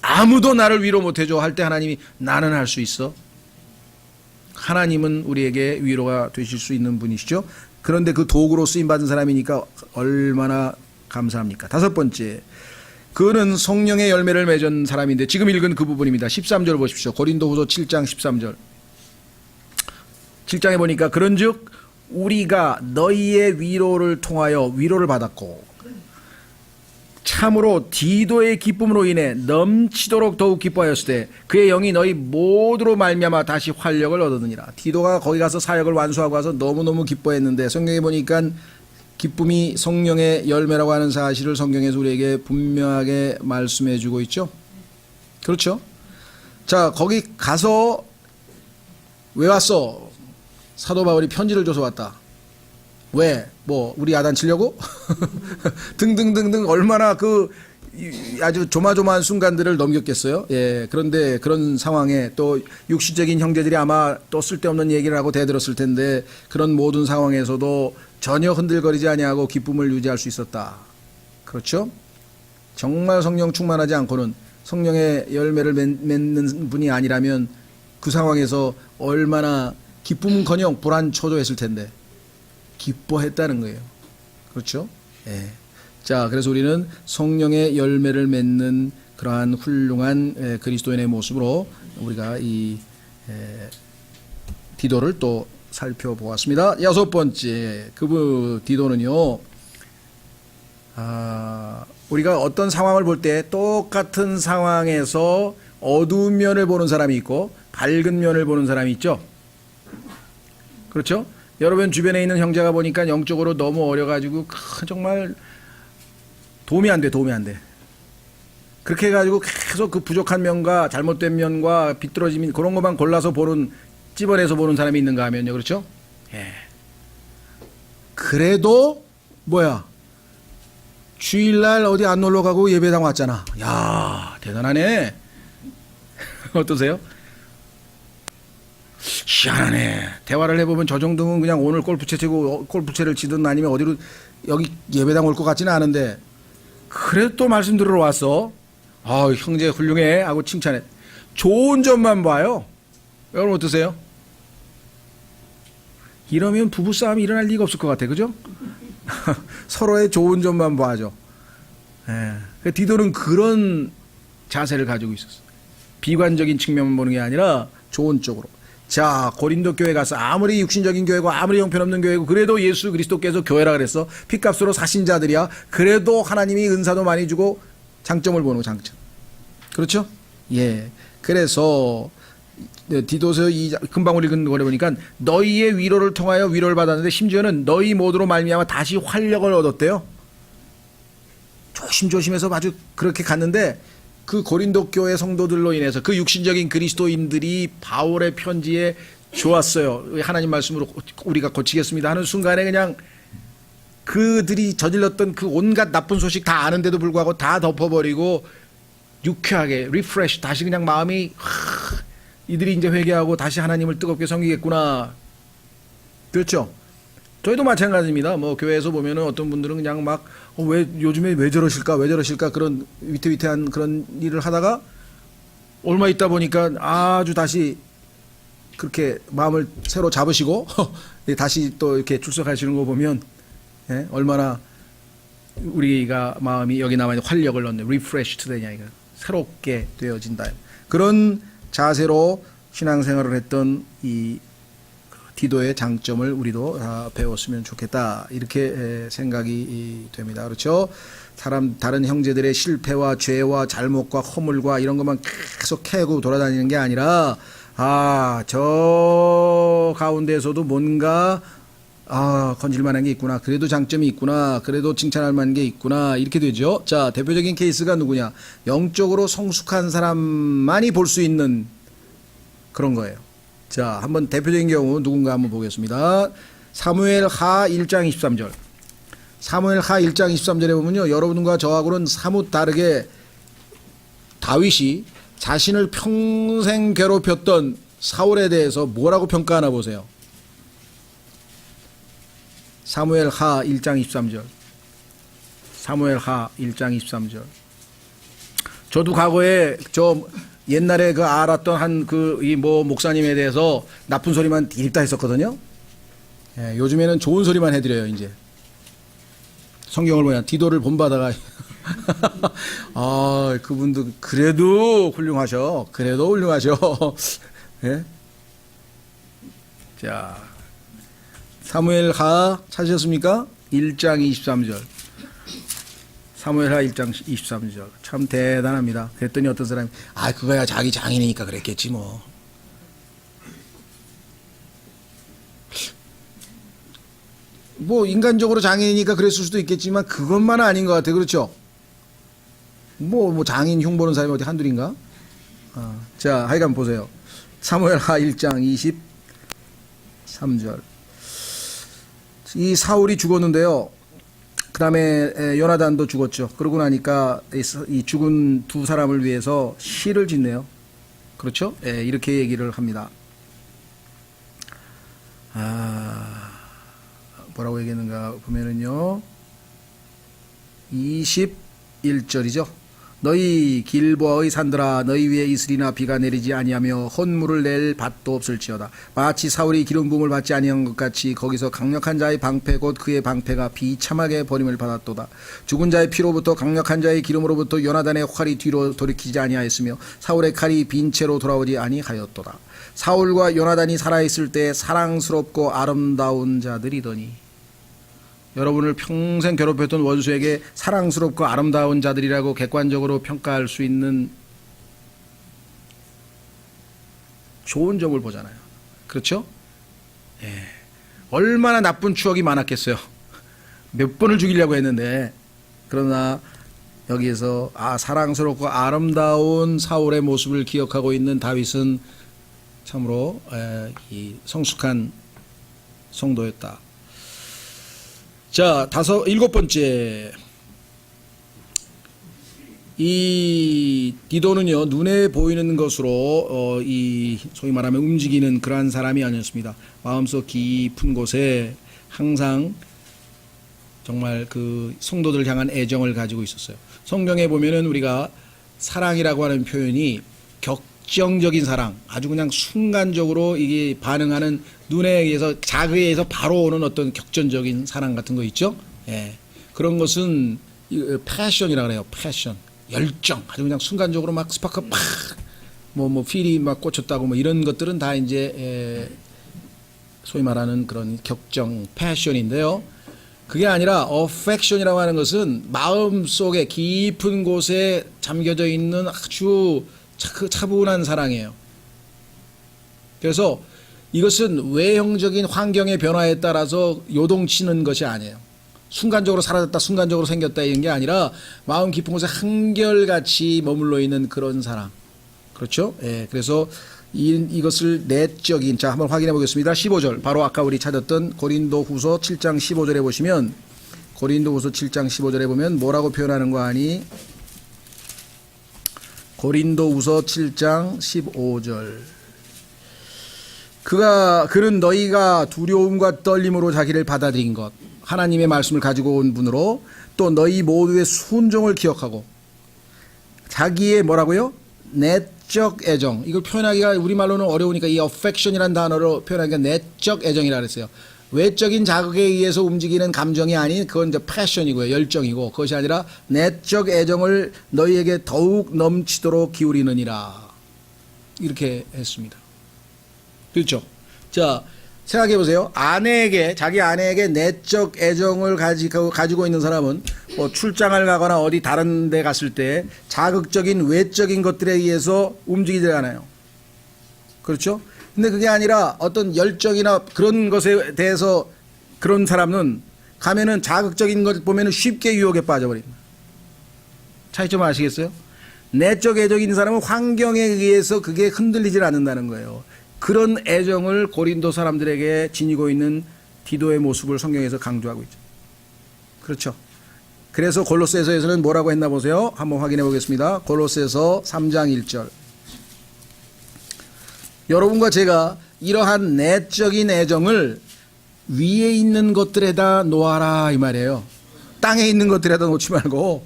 아무도 나를 위로 못해줘 할 때 하나님이 나는 할 수 있어. 하나님은 우리에게 위로가 되실 수 있는 분이시죠. 그런데 그 도구로 쓰임받은 사람이니까 얼마나 감사합니까? 다섯 번째, 그는 성령의 열매를 맺은 사람인데 지금 읽은 그 부분입니다. 13절 보십시오. 고린도후서 7장 13절. 7장에 보니까 그런즉 우리가 너희의 위로를 통하여 위로를 받았고 참으로 디도의 기쁨으로 인해 넘치도록 더욱 기뻐하였을 때 그의 영이 너희 모두로 말미암아 다시 활력을 얻었느니라. 디도가 거기 가서 사역을 완수하고 와서 너무너무 기뻐했는데 성경에 보니까 기쁨이 성령의 열매라고 하는 사실을 성경에서 우리에게 분명하게 말씀해 주고 있죠. 그렇죠? 자, 거기 가서 왜 왔어? 사도 바울이 편지를 줘서 왔다. 왜? 뭐 우리 야단 치려고? 등등등등 얼마나 그 아주 조마조마한 순간들을 넘겼겠어요. 예, 그런데 그런 상황에 또 육시적인 형제들이 아마 또 쓸데없는 얘기를 하고 대들었을 텐데 그런 모든 상황에서도 전혀 흔들거리지 아니하고 기쁨을 유지할 수 있었다. 그렇죠? 정말 성령 충만하지 않고는 성령의 열매를 맺는 분이 아니라면 그 상황에서 얼마나 기쁨은커녕 불안초조했을 텐데 기뻐했다는 거예요. 그렇죠? 예. 자, 그래서 우리는 성령의 열매를 맺는 그러한 훌륭한 그리스도인의 모습으로 우리가 이 디도를 또 살펴보았습니다. 여섯 번째, 디도는요, 우리가 어떤 상황을 볼 때 똑같은 상황에서 어두운 면을 보는 사람이 있고 밝은 면을 보는 사람이 있죠. 그렇죠? 여러분 주변에 있는 형제가 보니까 영적으로 너무 어려가지고 정말 도움이 안 돼. 그렇게 해가지고 계속 그 부족한 면과 잘못된 면과 비뚤어짐 그런 것만 골라서 찝어내서 보는 사람이 있는가 하면요. 그렇죠? 예. 그래도 주일날 어디 안 놀러 가고 예배당 왔잖아. 야, 대단하네. 어떠세요? 희한하네. 대화를 해보면 저 정도면 그냥 오늘 골프채 치고 골프채를 치든 아니면 어디로 여기 예배당 올 것 같지는 않은데 그래도 또 말씀 들으러 왔어. 형제 훌륭해 하고 칭찬해. 좋은 점만 봐요. 여러분 어떠세요? 이러면 부부싸움이 일어날 리가 없을 것 같아. 그죠? 서로의 좋은 점만 봐죠. 예. 디도는 그런 자세를 가지고 있었어. 비관적인 측면만 보는 게 아니라 좋은 쪽으로. 자, 고린도 교회 가서 아무리 육신적인 교회고 아무리 형편없는 교회고 그래도 예수 그리스도께서 교회라 그랬어. 핏값으로 사신 자들이야. 그래도 하나님이 은사도 많이 주고 장점을 보는 거, 장점. 그렇죠? 예. 그래서 디도서 2장 금방 읽은 거를 보니까 너희의 위로를 통하여 위로를 받았는데 심지어는 너희 모두로 말미암아 다시 활력을 얻었대요. 조심조심해서 아주 그렇게 갔는데 그 고린도 교회 성도들로 인해서 그 육신적인 그리스도인들이 바울의 편지에 좋았어요. 하나님 말씀으로 우리가 고치겠습니다 하는 순간에 그냥 그들이 저질렀던 그 온갖 나쁜 소식 다 아는데도 불구하고 다 덮어버리고 유쾌하게 리프레시 다시 그냥 마음이 이들이 이제 회개하고 다시 하나님을 뜨겁게 섬기겠구나. 그렇죠? 저희도 마찬가지입니다. 뭐 교회에서 보면은 어떤 분들은 그냥 막 왜 요즘에 왜 저러실까 그런 위태위태한 그런 일을 하다가 얼마 있다 보니까 아주 다시 그렇게 마음을 새로 잡으시고 다시 또 이렇게 출석하시는 거 보면 얼마나 우리가 마음이 여기 남아 있는 활력을 얻는 refreshed 되냐 이거 새롭게 되어진다. 그런 자세로 신앙생활을 했던 이 디도의 장점을 우리도 배웠으면 좋겠다 이렇게 생각이 됩니다. 그렇죠? 다른 형제들의 실패와 죄와 잘못과 허물과 이런 것만 계속 캐고 돌아다니는 게 아니라 저 가운데에서도 뭔가 건질만한 게 있구나. 그래도 장점이 있구나. 그래도 칭찬할 만한 게 있구나. 이렇게 되죠. 자, 대표적인 케이스가 누구냐? 영적으로 성숙한 사람만이 볼 수 있는 그런 거예요. 자, 한번 대표적인 경우 누군가 한번 보겠습니다. 사무엘 하 1장 23절. 사무엘 하 1장 23절에 보면요. 여러분과 저하고는 사뭇 다르게 다윗이 자신을 평생 괴롭혔던 사울에 대해서 뭐라고 평가하나 보세요. 사무엘 하 1장 23절. 사무엘 하 1장 23절. 저도 과거에 저 옛날에 그 알았던 한 그 이 뭐 목사님에 대해서 나쁜 소리만 읽다 했었거든요. 예, 요즘에는 좋은 소리만 해드려요. 이제 성경을 보면 디도를 본받아가 아 그분도 그래도 훌륭하셔. 그래도 훌륭하셔. 예? 자 사무엘하 찾으셨습니까? 1장 23절. 사무엘하 1장 23절. 참 대단합니다. 그랬더니 어떤 사람이 그거야 자기 장인이니까 그랬겠지 뭐. 뭐 인간적으로 장인이니까 그랬을 수도 있겠지만 그것만은 아닌 것 같아요. 그렇죠? 뭐 장인 흉 보는 사람이 어디 한둘인가? 자 하여간 보세요. 사무엘하 1장 23절. 이 사울이 죽었는데요. 그 다음에 요나단도 죽었죠. 그러고 나니까 이 죽은 두 사람을 위해서 시를 짓네요. 그렇죠? 예, 이렇게 얘기를 합니다. 뭐라고 얘기했는가 보면은요. 21절이죠. 너희 길보아의 산들아 너희 위에 이슬이나 비가 내리지 아니하며 헌물을 낼 밭도 없을지어다. 마치 사울이 기름 부음을 받지 아니한 것 같이 거기서 강력한 자의 방패 곧 그의 방패가 비참하게 버림을 받았도다. 죽은 자의 피로부터 강력한 자의 기름으로부터 요나단의 활이 뒤로 돌이키지 아니하였으며 사울의 칼이 빈 채로 돌아오지 아니하였도다. 사울과 요나단이 살아있을 때 사랑스럽고 아름다운 자들이더니 여러분을 평생 괴롭혔던 원수에게 사랑스럽고 아름다운 자들이라고 객관적으로 평가할 수 있는 좋은 점을 보잖아요. 그렇죠? 예. 얼마나 나쁜 추억이 많았겠어요. 몇 번을 죽이려고 했는데 그러나 여기에서 사랑스럽고 아름다운 사울의 모습을 기억하고 있는 다윗은 참으로 이 성숙한 성도였다. 자, 일곱 번째. 이 디도는요, 눈에 보이는 것으로, 이, 소위 말하면 움직이는 그러한 사람이 아니었습니다. 마음속 깊은 곳에 항상 정말 그 성도들 향한 애정을 가지고 있었어요. 성경에 보면은 우리가 사랑이라고 하는 표현이 격정적인 사랑, 아주 그냥 순간적으로 이게 반응하는 눈에 의해서 자극에 의해서 바로 오는 어떤 격전적인 사랑 같은 거 있죠? 예. 그런 것은 패션이라고 그래요. 패션. 열정. 아주 그냥 순간적으로 막 스파크 팍 필이 막 꽂혔다고 뭐 이런 것들은 다 이제 소위 말하는 그런 격정, 패션인데요. 그게 아니라 affection이라고 하는 것은 마음속에 깊은 곳에 잠겨져 있는 아주 차분한 사랑이에요. 그래서 이것은 외형적인 환경의 변화에 따라서 요동치는 것이 아니에요. 순간적으로 사라졌다, 순간적으로 생겼다 이런 게 아니라 마음 깊은 곳에 한결같이 머물러 있는 그런 사랑. 그렇죠? 예, 그래서 이것을 내적인, 자, 한번 확인해 보겠습니다. 15절. 바로 아까 우리 찾았던 고린도 후서 7장 15절에 보시면, 고린도 후서 7장 15절에 보면 뭐라고 표현하는 거 아니? 고린도 후서 7장 15절. 그는 너희가 두려움과 떨림으로 자기를 받아들인 것, 하나님의 말씀을 가지고 온 분으로 또 너희 모두의 순종을 기억하고 자기의 뭐라고요? 내적 애정. 이걸 표현하기가 우리말로는 어려우니까 이 affection이라는 단어로 표현하기가 내적 애정이라 그랬어요. 외적인 자극에 의해서 움직이는 감정이 아닌 그건 이제 패션이고요. 열정이고 그것이 아니라 내적 애정을 너희에게 더욱 넘치도록 기울이느니라. 이렇게 했습니다. 그렇죠? 자, 생각해 보세요. 자기 아내에게 내적 애정을 가지고 있는 사람은 뭐 출장을 가거나 어디 다른 데 갔을 때 자극적인 외적인 것들에 의해서 움직이지 않아요. 그렇죠? 근데 그게 아니라 어떤 열정이나 그런 것에 대해서 그런 사람은 가면은 자극적인 것 보면은 쉽게 유혹에 빠져버립니다. 차이점 아시겠어요? 내적 애정이 있는 사람은 환경에 의해서 그게 흔들리질 않는다는 거예요. 그런 애정을 고린도 사람들에게 지니고 있는 디도의 모습을 성경에서 강조하고 있죠. 그렇죠. 그래서 골로새서에서는 뭐라고 했나 보세요. 한번 확인해 보겠습니다. 골로새서 3장 1절. 여러분과 제가 이러한 내적인 애정을 위에 있는 것들에다 놓아라 이 말이에요. 땅에 있는 것들에다 놓지 말고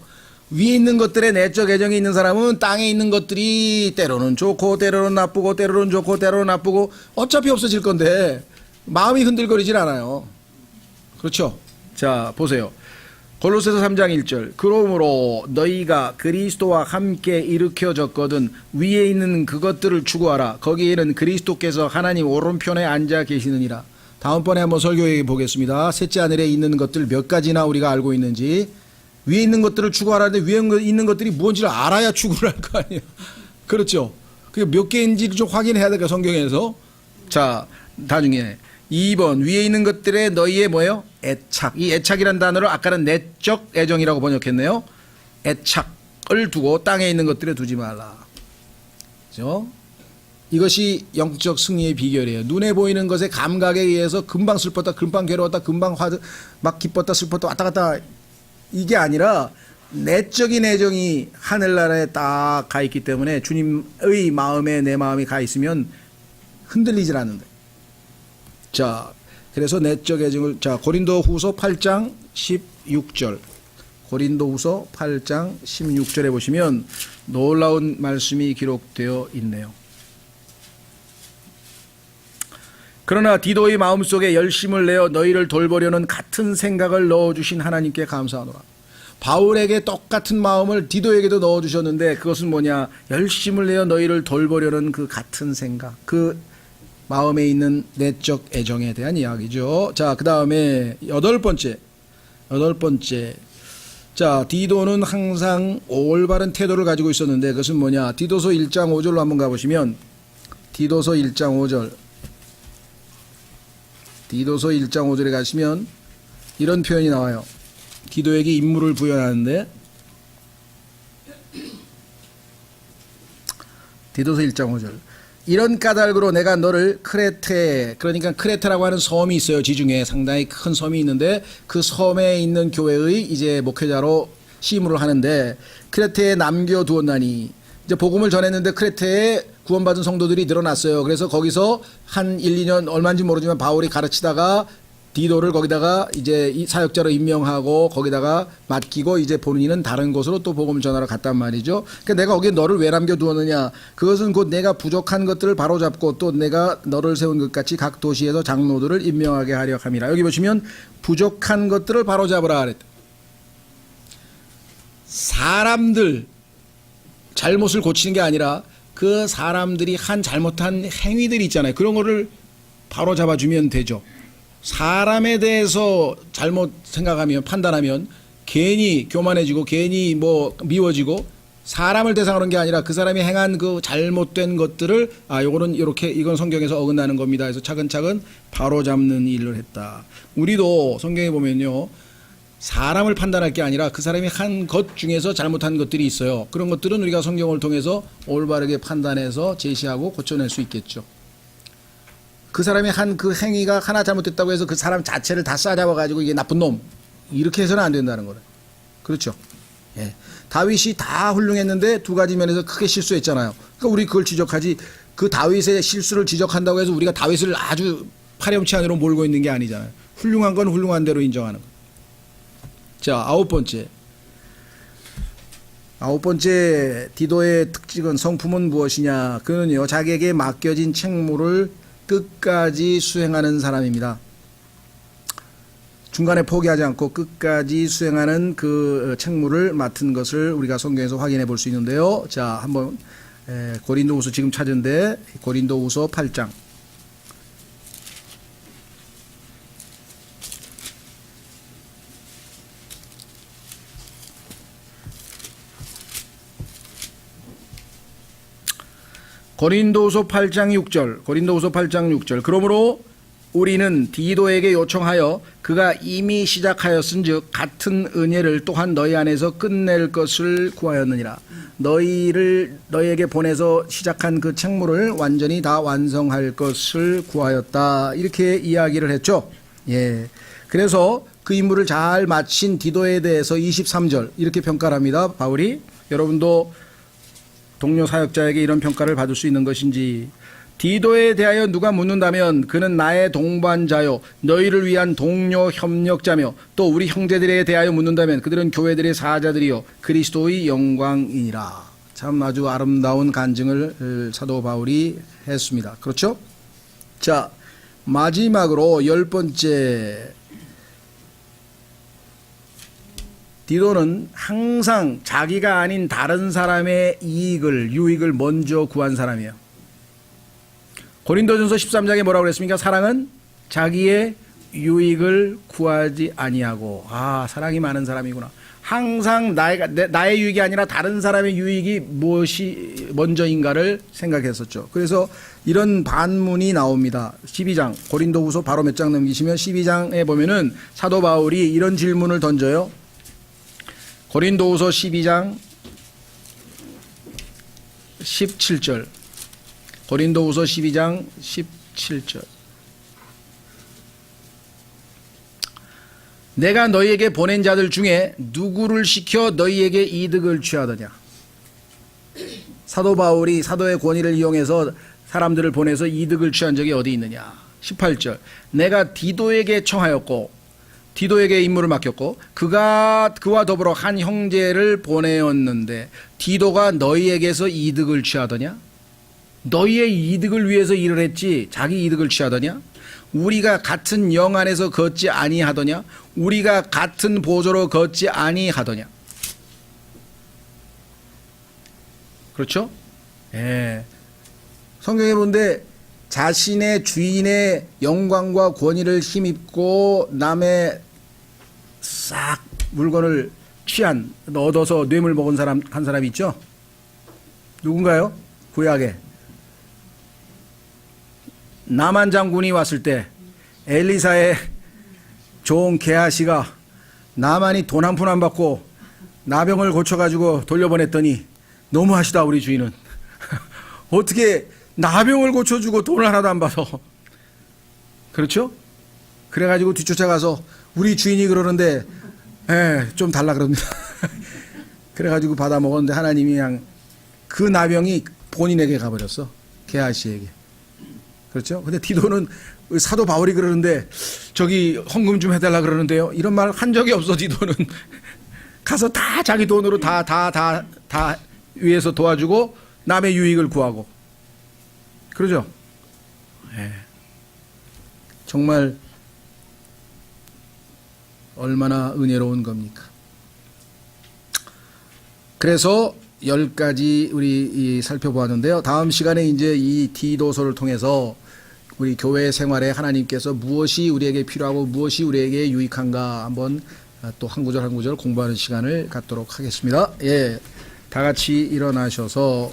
위에 있는 것들에 내적 애정이 있는 사람은 땅에 있는 것들이 때로는 좋고 때로는 나쁘고 때로는 좋고 때로는 나쁘고 어차피 없어질 건데 마음이 흔들거리질 않아요. 그렇죠? 자, 보세요. 골로새서 3장 1절. 그러므로 너희가 그리스도와 함께 일으켜졌거든 위에 있는 그것들을 추구하라. 거기에는 그리스도께서 하나님 오른편에 앉아 계시느니라. 다음번에 한번 설교해 보겠습니다. 셋째 하늘에 있는 것들 몇 가지나 우리가 알고 있는지. 위에 있는 것들을 추구하라는데 위에 있는 것들이 무엇인지를 알아야 추구를 할 거 아니에요. 그렇죠? 그게 몇 개인지를 좀 확인해야 될까 성경에서. 자, 나중에 2번 위에 있는 것들에 너희의 뭐예요? 애착. 이 애착이라는 단어를 아까는 내적 애정이라고 번역했네요. 애착을 두고 땅에 있는 것들에 두지 말라. 그렇죠? 이것이 영적 승리의 비결이에요. 눈에 보이는 것의 감각에 의해서 금방 슬펐다, 금방 괴로웠다, 금방 막 기뻤다, 슬펐다 왔다 갔다 이게 아니라 내적인 애정이 하늘나라에 딱 가 있기 때문에 주님의 마음에 내 마음이 가 있으면 흔들리질 않는다. 자, 그래서 내적 애정을, 자, 고린도후서 8장 16절. 고린도후서 8장 16절에 보시면 놀라운 말씀이 기록되어 있네요. 그러나 디도의 마음속에 열심을 내어 너희를 돌보려는 같은 생각을 넣어주신 하나님께 감사하노라. 바울에게 똑같은 마음을 디도에게도 넣어주셨는데 그것은 뭐냐? 열심을 내어 너희를 돌보려는 그 같은 생각, 그 마음에 있는 내적 애정에 대한 이야기죠. 자, 그 다음에 여덟 번째. 자, 디도는 항상 올바른 태도를 가지고 있었는데 그것은 뭐냐? 디도서 1장 5절로 한번 가보시면 디도서 1장 5절. 디도서 1장 5절에 가시면 이런 표현이 나와요. 디도에게 임무를 부여하는데 디도서 1장 5절. 이런 까닭으로 내가 너를 크레테, 그러니까 크레테라고 하는 섬이 있어요. 지중해 상당히 큰 섬이 있는데 그 섬에 있는 교회의 이제 목회자로 시무를 하는데 크레테에 남겨두었나니, 이제 복음을 전했는데 크레테에 구원받은 성도들이 늘어났어요. 그래서 거기서 한 1, 2년 얼마인지 모르지만 바울이 가르치다가 디도를 거기다가 이제 사역자로 임명하고 거기다가 맡기고 이제 본인은 다른 곳으로 또 복음을 전하러 갔단 말이죠. 그러니까 내가 거기에 너를 왜 남겨두었느냐? 그것은 곧 내가 부족한 것들을 바로잡고 또 내가 너를 세운 것 같이 각 도시에서 장로들을 임명하게 하려 함이라. 여기 보시면 부족한 것들을 바로잡으라 그랬다. 사람들 잘못을 고치는 게 아니라 그 사람들이 한 잘못한 행위들이 있잖아요. 그런 거를 바로 잡아주면 되죠. 사람에 대해서 잘못 생각하면, 판단하면 괜히 교만해지고 괜히 뭐 미워지고, 사람을 대상으로 한 게 아니라 그 사람이 행한 그 잘못된 것들을 요거는 이렇게, 이건 성경에서 어긋나는 겁니다. 그래서 차근차근 바로 잡는 일을 했다. 우리도 성경에 보면요, 사람을 판단할 게 아니라 그 사람이 한 것 중에서 잘못한 것들이 있어요. 그런 것들은 우리가 성경을 통해서 올바르게 판단해서 제시하고 고쳐낼 수 있겠죠. 그 사람이 한 그 행위가 하나 잘못됐다고 해서 그 사람 자체를 다 싸잡아가지고 이게 나쁜 놈, 이렇게 해서는 안 된다는 거예요. 그렇죠? 예. 다윗이 다 훌륭했는데 두 가지 면에서 크게 실수했잖아요. 그러니까 우리 그걸 지적하지, 그 다윗의 실수를 지적한다고 해서 우리가 다윗을 아주 파렴치 안으로 몰고 있는 게 아니잖아요. 훌륭한 건 훌륭한 대로 인정하는 거예요. 자, 아홉 번째 디도의 특징은, 성품은 무엇이냐? 그는요, 자기에게 맡겨진 책무를 끝까지 수행하는 사람입니다. 중간에 포기하지 않고 끝까지 수행하는 그 책무를 맡은 것을 우리가 성경에서 확인해 볼 수 있는데요. 자, 한번 고린도후서 지금 찾은데 고린도후서 8장. 고린도후서 8장 6절. 그러므로 우리는 디도에게 요청하여 그가 이미 시작하였은즉 같은 은혜를 또한 너희 안에서 끝낼 것을 구하였느니라. 너희에게 보내서 시작한 그 책무를 완전히 다 완성할 것을 구하였다. 이렇게 이야기를 했죠. 예. 그래서 그 임무를 잘 마친 디도에 대해서 23절 이렇게 평가를 합니다. 바울이. 여러분도 동료 사역자에게 이런 평가를 받을 수 있는 것인지, 디도에 대하여 누가 묻는다면 그는 나의 동반자요 너희를 위한 동료 협력자며 또 우리 형제들에 대하여 묻는다면 그들은 교회들의 사자들이요 그리스도의 영광이니라. 참 아주 아름다운 간증을 사도 바울이 했습니다. 그렇죠? 자, 마지막으로 10번째, 디도는 항상 자기가 아닌 다른 사람의 유익을 먼저 구한 사람이에요. 고린도전서 13장에 뭐라고 그랬습니까? 사랑은 자기의 유익을 구하지 아니하고. 사랑이 많은 사람이구나. 항상 나의 유익이 아니라 다른 사람의 유익이 무엇이 먼저인가를 생각했었죠. 그래서 이런 반문이 나옵니다. 12장, 고린도후서 바로 몇 장 넘기시면 12장에 보면은 사도 바울이 이런 질문을 던져요. 고린도후서 12장 17절. 고린도후서 12장 17절. 내가 너희에게 보낸 자들 중에 누구를 시켜 너희에게 이득을 취하더냐. 사도 바울이 사도의 권위를 이용해서 사람들을 보내서 이득을 취한 적이 어디 있느냐. 18절. 내가 디도에게 청하였고 디도에게 임무를 맡겼고 그와 더불어 한 형제를 보내었는데 디도가 너희에게서 이득을 취하더냐. 너희의 이득을 위해서 일을 했지 자기 이득을 취하더냐. 우리가 같은 영 안에서 걷지 아니하더냐. 우리가 같은 보조로 걷지 아니하더냐. 그렇죠? 예. 성경에 보는데 자신의 주인의 영광과 권위를 힘입고 남의 싹 물건을 얻어서 뇌물 먹은 사람 한 사람이 있죠? 누군가요? 구약에 나만 장군이 왔을 때 엘리사의 종 게하시가 나만이 돈 한 푼 안 받고 나병을 고쳐가지고 돌려보냈더니 너무하시다 우리 주인은. 어떻게 나병을 고쳐주고 돈 하나도 안 받아. 그렇죠? 그래가지고 뒤쫓아가서 우리 주인이 그러는데 좀 달라 그럽니다. 그래가지고 받아 먹었는데 하나님이 그냥 그 나병이 본인에게 가버렸어. 게하시에게. 그렇죠? 근데 디도는 사도 바울이 그러는데 저기 헌금 좀 해달라 그러는데요. 이런 말 한 적이 없어. 디도는 가서 다 자기 돈으로 다 위해서 도와주고 남의 유익을 구하고 그러죠. 정말 얼마나 은혜로운 겁니까? 그래서 10가지 우리 살펴보았는데요. 다음 시간에 이제 이 디도서를 통해서 우리 교회 생활에 하나님께서 무엇이 우리에게 필요하고 무엇이 우리에게 유익한가 한번 또 한 구절 한 구절 공부하는 시간을 갖도록 하겠습니다. 다 같이 일어나셔서